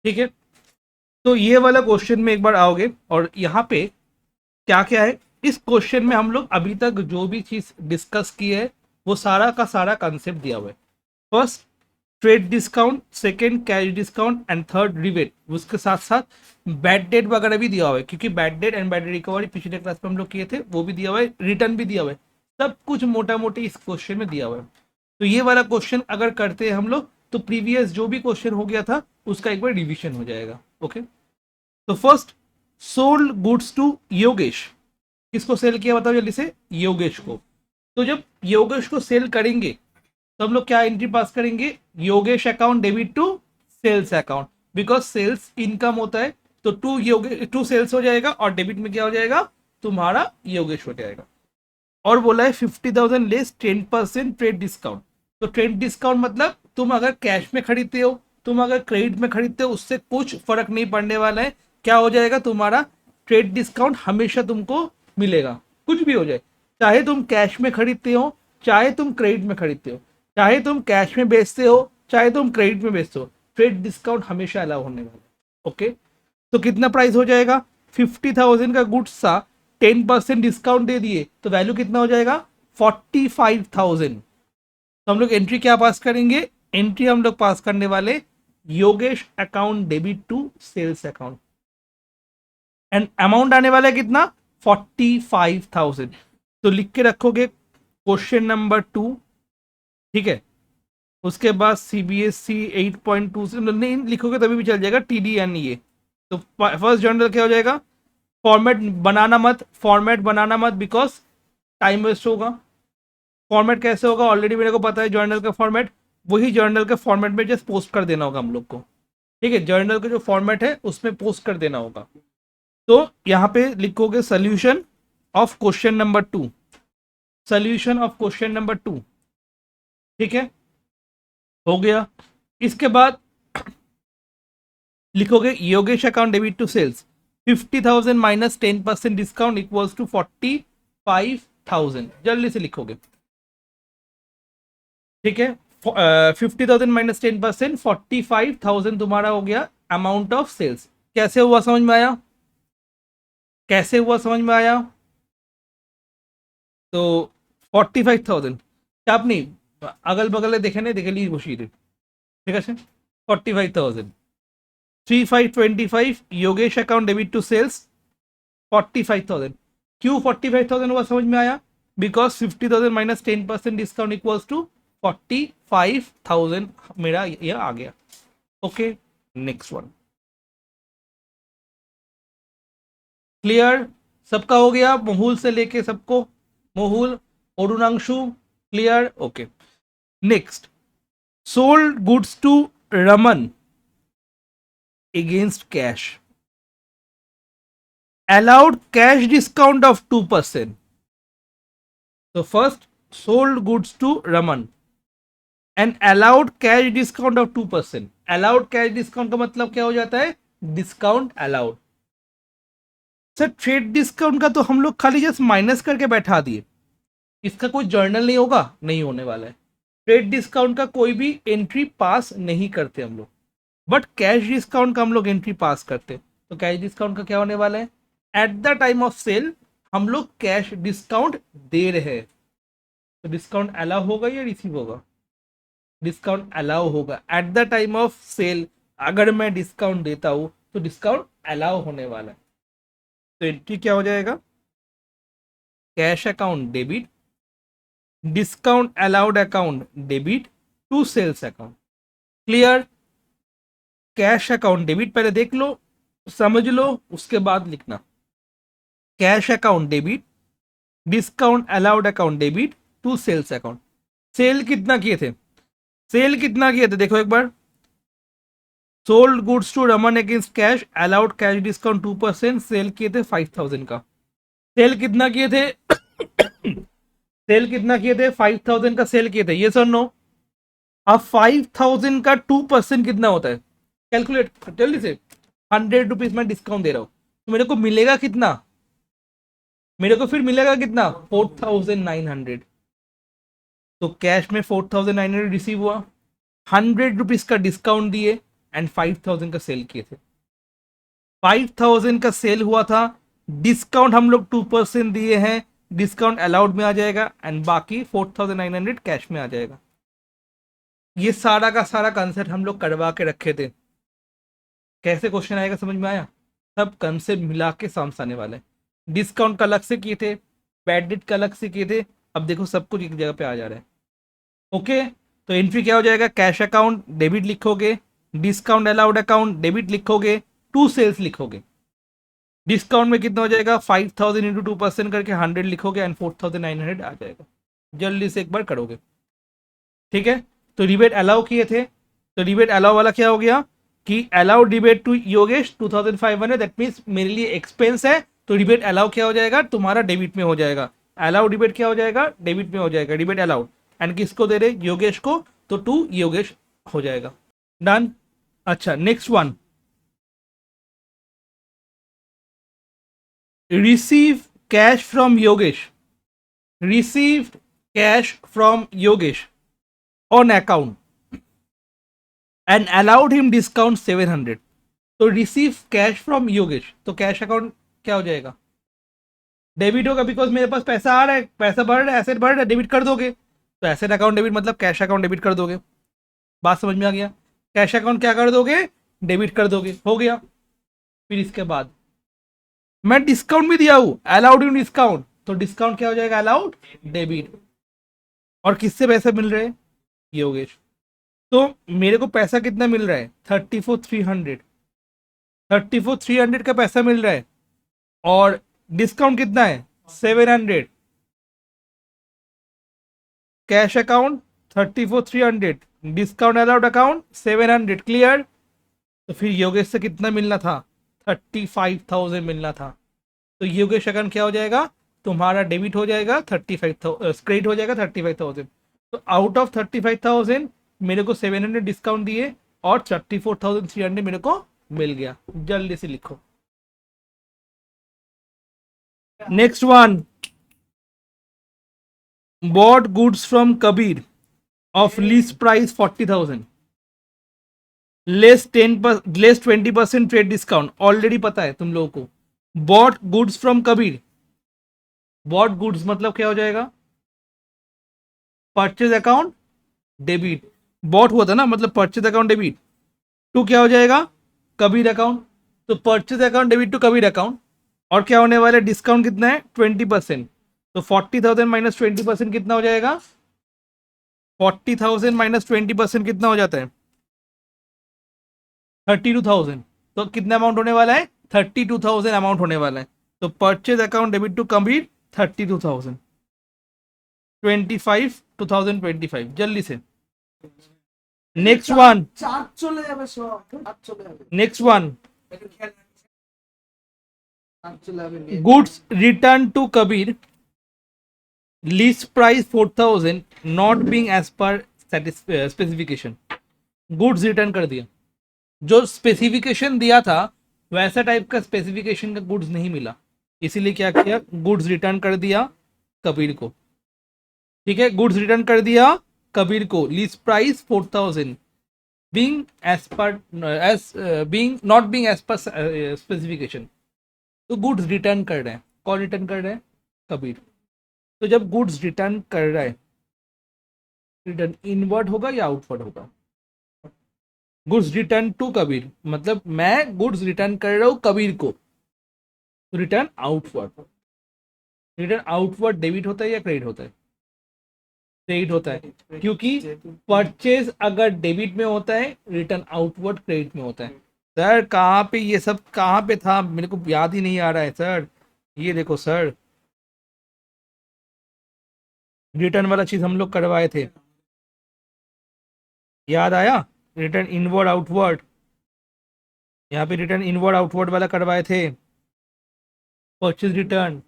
ठीक है, तो ये वाला क्वेश्चन में एक बार आओगे और यहाँ पे क्या क्या है इस क्वेश्चन में हम लोग अभी तक जो भी चीज डिस्कस की है वो सारा का सारा कंसेप्ट दिया हुआ है। First trade discount, second cash discount and third rebate, उसके साथ साथ बैड डेट वगैरह भी दिया हुआ है, क्योंकि bad debt and bad recovery पिछले क्लास में हम लोग किए थे, वो भी दिया हुआ है, रिटर्न भी दिया हुआ है, सब कुछ मोटा मोटी इस क्वेश्चन में दिया हुआ है। तो ये वाला क्वेश्चन अगर करते हैं हम लोग तो प्रीवियस जो भी क्वेश्चन हो गया था उसका एक बार रिविजन हो जाएगा। ओके, तो first, sold goods to Yogesh, किसको सेल किया बताओ जल्दी से, योगेश को। तो जब योगेश को सेल करेंगे तो हम लोग क्या एंट्री पास करेंगे, Yogesh account debit to sales account, because sales income होता है, तो टू सेल्स हो जाएगा और डेबिट में क्या हो जाएगा, तुम्हारा योगेश हो जाएगा। और बोला है 50,000 लेस 10% ट्रेड डिस्काउंट। तो ट्रेड डिस्काउंट मतलब तुम अगर कैश में खरीदते हो, तुम अगर क्रेडिट में खरीदते हो, उससे कुछ फर्क नहीं पड़ने वाला है, क्या हो जाएगा तुम्हारा ट्रेड डिस्काउंट हमेशा तुमको मिलेगा, कुछ भी हो जाए, चाहे तुम कैश में खरीदते हो, चाहे तुम क्रेडिट में खरीदते हो, चाहे तुम कैश में बेचते हो, चाहे तुम क्रेडिट में बेचते हो, ट्रेड डिस्काउंट हमेशा अलाउ होने वाला है। ओके, तो कितना प्राइस हो जाएगा, 50,000 का गुड्स था, 10% डिस्काउंट दे दिए तो वैल्यू कितना हो जाएगा, 45,000। तो हम लोग एंट्री क्या पास करेंगे, एंट्री हम लोग पास करने वाले Yogesh account debit to sales account, and amount आने वाला है कितना, 45,000। तो लिख के रखोगे क्वेश्चन नंबर 2। ठीक है, उसके बाद सीबीएसई 8.2 से नहीं लिखोगे तभी भी चल जाएगा, TDN ये। तो फर्स्ट जर्नल क्या हो जाएगा, फॉर्मेट बनाना मत बिकॉज टाइम वेस्ट होगा। फॉर्मेट कैसे होगा, ऑलरेडी मेरे को पता है जर्नल का फॉर्मेट, वही जर्नल के फॉर्मेट में जस्ट पोस्ट कर देना होगा हम लोग को। ठीक है, जर्नल का जो फॉर्मेट है उसमें पोस्ट कर देना होगा। तो यहाँ पे लिखोगे solution of question number 2, solution of question number 2। ठीक है, हो गया। इसके बाद लिखोगे Yogesh account debit to sales, 50,000 minus 10% discount equals to 45,000, जल्दी से लिखोगे। ठीक है, 50,000 माइनस 10%, 45,000 तुम्हारा हो गया अमाउंट ऑफ सेल्स। कैसे हुआ समझ में आया, कैसे हुआ समझ में आया, तो 45,000 চাপ নেই, अगल बगल देखे नहीं देखे ली বসিয়ে ঠিক আছে, 45,000, 3525 Yogesh account debit to sales 45,000। क्यों 45,000 हुआ समझ में आया, because 50,000 minus 10% discount equals to 45,000 मेरा ये आ गया। ओके, नेक्स्ट वन क्लियर, सबका हो गया, मोहुल से लेके सबको, Mohul Arunanshu clear. Okay, next, sold goods to Raman against cash, allowed cash discount of 2%। so first sold goods to Raman and allowed cash discount of 2%। allowed cash discount का मतलब क्या हो जाता है, discount allowed. Sir trade discount का तो हम लोग खाली जस्ट माइनस करके बैठा दिए, इसका कोई जर्नल नहीं होगा, नहीं होने वाला है। ट्रेड डिस्काउंट का कोई भी एंट्री पास नहीं करते हम लोग, बट कैश डिस्काउंट का हम लोग एंट्री पास करते। तो कैश डिस्काउंट का क्या होने वाला है, at the time of sale हम लोग कैश डिस्काउंट दे रहे हैं, तो डिस्काउंट अलाउ होगा या रिसीव होगा, डिस्काउंट अलाउ होगा at the time of sale. अगर मैं डिस्काउंट देता हूं तो डिस्काउंट अलाउ होने वाला है, तो एंट्री क्या हो जाएगा, cash account debit, discount allowed account debit to sales account. Clear, cash account debit पहले देख लो, समझ लो, उसके बाद लिखना, cash account debit, discount allowed account debit to sales account. Sale कितना किए थे, सेल कितना किए थे देखो एक बार, sold goods to Raman against cash, allowed cash discount 2%, sale किए थे 5,000 का। सेल कितना किए थे सेल कितना किए थे, 5,000 का सेल किए थे, ये सर नो। अब 5,000 का 2% कितना होता है, कैलकुलेट जल्दी से। 100 रुपीज में डिस्काउंट दे रहा हूं तो मेरे को मिलेगा कितना, मेरे को फिर मिलेगा कितना, 4,900। तो कैश में 4,900 रिसीव हुआ, 100 रुपीज का डिस्काउंट दिए, एंड 5000 का सेल किए थे। 5000 का सेल हुआ था, डिस्काउंट हम लोग 2% दिए हैं, डिस्काउंट अलाउड में आ जाएगा एंड बाकी 4900 कैश में आ जाएगा। ये सारा का सारा कंसेप्ट हम लोग करवा के रखे थे। कैसे क्वेश्चन आएगा समझ में आया? सब कंसेप्ट मिला के सामने वाले। डिस्काउंट का अलग से किए थे, क्रेडिट का अलग से किए थे, अब देखो सब कुछ एक जगह पे आ जा रहा है। ओके, तो एंट्री क्या हो जाएगा? कैश अकाउंट डेबिट लिखोगे, डिस्काउंट अलाउड अकाउंट डेबिट लिखोगे, टू सेल्स लिखोगे। डिस्काउंट में कितना हो जाएगा? 5000 इंटू 2% करके 100 लिखोगे एंड 4900 आ जाएगा। जल्दी से एक बार करोगे, ठीक है। तो रिबेट अलाउ किए थे, तो रिबेट अलाउ वाला क्या हो गया कि allow rebate to Yogesh 2500, that means मेरे लिए एक्सपेंस है, तो रिबेट अलाउ क्या हो जाएगा? तुम्हारा डेबिट में हो जाएगा। अलाउ रिबेट क्या हो जाएगा? डेबिट में हो जाएगा, रिबेट अलाउड। एंड किसको दे रहे? योगेश को, तो टू योगेश हो जाएगा। डन। अच्छा, next one, receive cash from Yogesh, receive cash from Yogesh on account and allowed him discount 700। तो रिसीव कैश फ्रॉम योगेश, तो कैश अकाउंट क्या हो जाएगा? डेबिट होगा, बिकॉज मेरे पास पैसा आ रहा है, पैसा बढ़ रहा है, एसेट बढ़ रहा है, डेबिट कर दोगे। तो एसेट अकाउंट डेबिट मतलब कैश अकाउंट डेबिट कर दोगे। बात समझ में आ गया? कैश अकाउंट क्या कर दोगे? डेबिट कर दोगे, हो गया। फिर इसके बाद मैं डिस्काउंट भी दिया हूं, अलाउड इन डिस्काउंट, तो डिस्काउंट क्या हो जाएगा? Allowed debit. और किससे पैसे मिल रहे हैं? योगेश। तो मेरे को पैसा कितना मिल रहा है? 34,300, 34,300 का पैसा मिल रहा है और डिस्काउंट कितना है? 700। Cash account 34,300, discount allowed account 700, clear. तो फिर योगेश से कितना मिलना था? 35,000 मिलना था। तो योगेश अकाउंट क्या हो जाएगा? तुम्हारा डेबिट हो जाएगा 35,000, क्रेडिट हो जाएगा 35,000। तो आउट ऑफ 35,000 मेरे को 700 डिस्काउंट दिए और 34,300 मेरे को मिल गया। जल्दी से लिखो। Next one, bought goods from Kabir of lease price 40,000, less 20% trade discount. Already पता है तुम लोगों को। Bought goods from Kabir, bought goods मतलब क्या हो जाएगा? परचेज अकाउंट डेबिट, बॉट हुआ था ना, मतलब परचेज अकाउंट डेबिट, टू क्या हो जाएगा? कबीर अकाउंट। तो purchase account debit to Kabir account. और क्या होने वाला है? डिस्काउंट कितना है? 20%। तो 40,000 माइनस 20% कितना हो जाएगा? 40,000 माइनस 20% कितना हो जाता है? 32,000। तो कितना अमाउंट होने वाला है? 32,000 अमाउंट होने वाला है। तो purchase account debit to Kabir 32,000, 2025 जल्दी से। Next one, next one, goods return to Kabir, lease price 4,000, not being as per specification. Goods return कर दिया, जो स्पेसिफिकेशन दिया था वैसा टाइप का स्पेसिफिकेशन का गुड्स नहीं मिला, इसीलिए क्या किया? गुड्स रिटर्न कर दिया कबीर को। ठीक है, गुड्स रिटर्न कर दिया कबीर को, lease price 4,000, being as per being not being as per specification. तो गुड्स रिटर्न कर रहे हैं, कौन रिटर्न कर रहे हैं? कबीर। तो जब गुड्स रिटर्न कर रहा है, रिटर्न इनवर्ड होगा या आउटवर्ड होगा? गुड्स रिटर्न टू कबीर, मतलब मैं गुड्स रिटर्न कर रहा हूं कबीर को, तो return outward. Return outward debit होता है या क्रेडिट होता है? क्रेडिट होता है, क्योंकि परचेज अगर डेबिट में होता है, रिटर्न आउटवर्ड क्रेडिट में होता है। सर कहाँ पे ये सब कहाँ पे था? मेरे को याद ही नहीं आ रहा है सर। ये देखो सर, रिटर्न वाला चीज हम लोग करवाए थे, याद आया? रिटर्न इनवर्ड आउटवर्ड, यहाँ पे रिटर्न इनवर्ड आउटवर्ड वाला करवाए थे। परचेज रिटर्न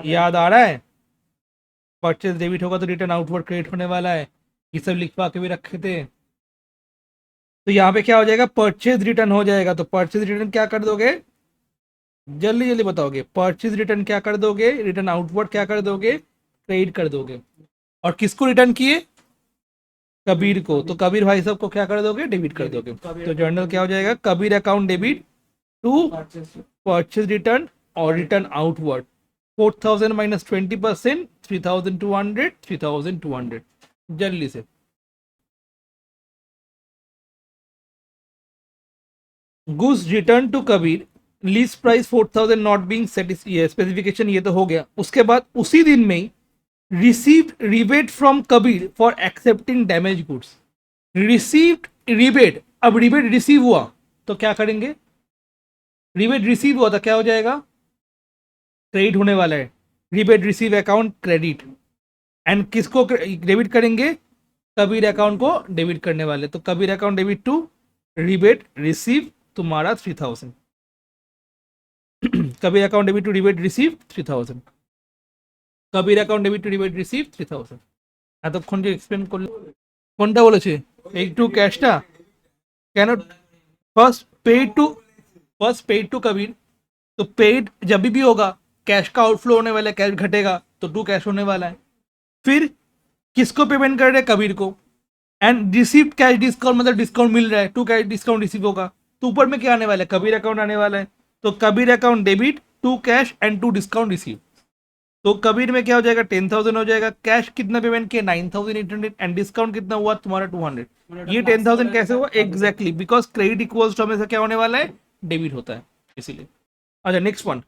याद आ रहा है? परचेज डेबिट होगा तो रिटर्न आउटवर्ड क्रेडिट होने वाला है, ये सब लिखवा के भी रखे थे। तो यहाँ पे क्या हो जाएगा? परचेज रिटर्न हो जाएगा। तो परचेज रिटर्न क्या कर दोगे? जल्दी जल्दी बताओगे। परचेज रिटर्न क्या कर दोगे? रिटर्न आउटवर्ड क्या कर दोगे? क्रेडिट कर दोगे। और किसको रिटर्न किए? कबीर को, तो कबीर भाई साहब को क्या कर दोगे, डेबिट कर दोगे। तो जर्नल क्या हो जाएगा, Kabir account debit to purchase return और रिटर्न आउटवर्ड 4000 माइनस 20%, 3200, 3200 जल्दी से। Goods return to Kabir, lease price 4000 not being specification, ये तो हो गया। उसके बाद उसी दिन में ही received rebate from Kabir for accepting damage goods. Received rebate, अब रिबेट रिसीव हुआ तो क्या करेंगे, रिबेट रिसीव हुआ तो क्या हो जाएगा, क्रेडिट होने वाला है। Rebate receive account credit, and किसको डेबिट करेंगे, कबीर अकाउंट को डेबिट करने वाले। तो Kabir account debit to rebate receive तुम्हारा 3000, Kabir account debit to rebate receive 3000, Kabir account debit to rebate receive 3000। এতক্ষণ যে এক্সপ্লেন করলে কোনটা বলেছে, একটু ক্যাশটা কেন, first paid to, first paid to Kabir, तो पेड जब भी होगा कैश का आउटफ्लो होने वाला है, कैश घटेगा तो टू कैश होने वाला है। फिर किसको पेमेंट कर रहे हैं, कबीर को, एंड रिसीव्ड कैश डिस्काउंट मतलब डिस्काउंट मिल रहा है, टू कैश डिस्काउंट रिसीव होगा, तो ऊपर में क्या आने वाला है, कबीर अकाउंट आने वाला है। तो Kabir account debit to cash and to discount receive, तो कबीर में क्या हो जाएगा, 10,000 हो जाएगा। कैश कितना पेमेंट किया, 9,800, एंड डिस्काउंट कितना हुआ तुम्हारा 200। ये 10,000 कैसे हुआ, exactly because credit equals to हमेशा क्या होने वाला है, डेबिट होता है, इसीलिए। अच्छा next one,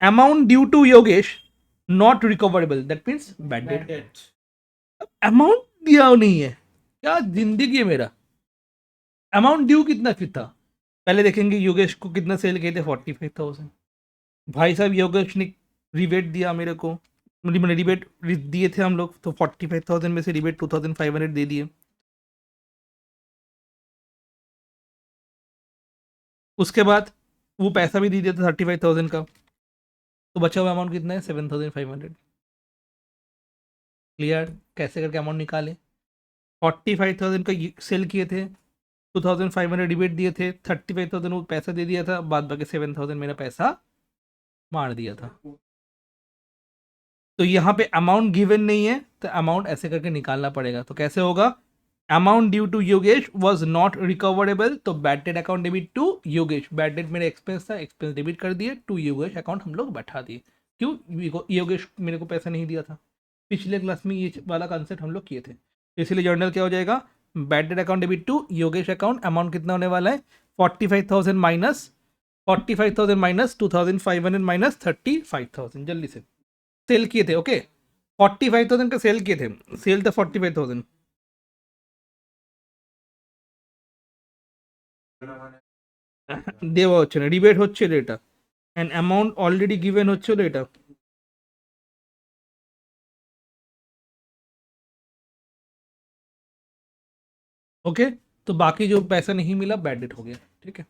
amount due to Yogesh not recoverable, that means bad debt. Amount दिया नहीं है, क्या जिंदगी है मेरा। अमाउंट ड्यू कितना फिर था, पहले देखेंगे योगेश को कितना सेल किए थे, 45,000। भाई साहब योगेश ने रिबेट दिया मेरे को, मैंने रिबेट दिए थे हम लोग, तो 45,000 में से रिबेट 2,500 दे दिए। उसके बाद वो पैसा भी दे दिया था 35,000 का, तो बचा हुआ अमाउंट कितना है, 7,500। क्लियर, कैसे करके अमाउंट निकाले, 45,000 का सेल किए थे, 2,500 रिबेट दिए थे, 35,000 वो पैसा दे दिया था, बाद बाकी 7,000 मेरा पैसा मार दिया था। तो यहाँ पे अमाउंट गिवन नहीं है, तो अमाउंट ऐसे करके निकालना पड़ेगा। तो कैसे होगा, amount due to Yogesh was not recoverable, तो bad debt account debit to Yogesh, bad debt मेरा एक्सपेंस था, एक्सपेंस डेबिट कर दिए, टू योगेश अकाउंट हम लोग बैठा दिए। क्यों, योगेश मेरे को पैसा नहीं दिया था, पिछले क्लास में ये वाला कॉन्सेप्ट हम लोग किए थे। इसलिए जर्नल क्या हो जाएगा, bad debt account debit to Yogesh account, amount कितना होने वाला है, 45,000 माइनस 45,000 माइनस 2,500 माइनस 35,000, जल्दी से सेल किए थे। ओके 45,000 का सेल किए थे, सेल था 45,000, দেওয়া হচ্ছে না, রিবেট হচ্ছিল এটা, অ্যান্ড অ্যামাউন্ট অলরেডি গিভেন হচ্ছিল এটা। ओके, तो बाकी जो पैसा नहीं मिला बैड डेट हो गया, ठीक है।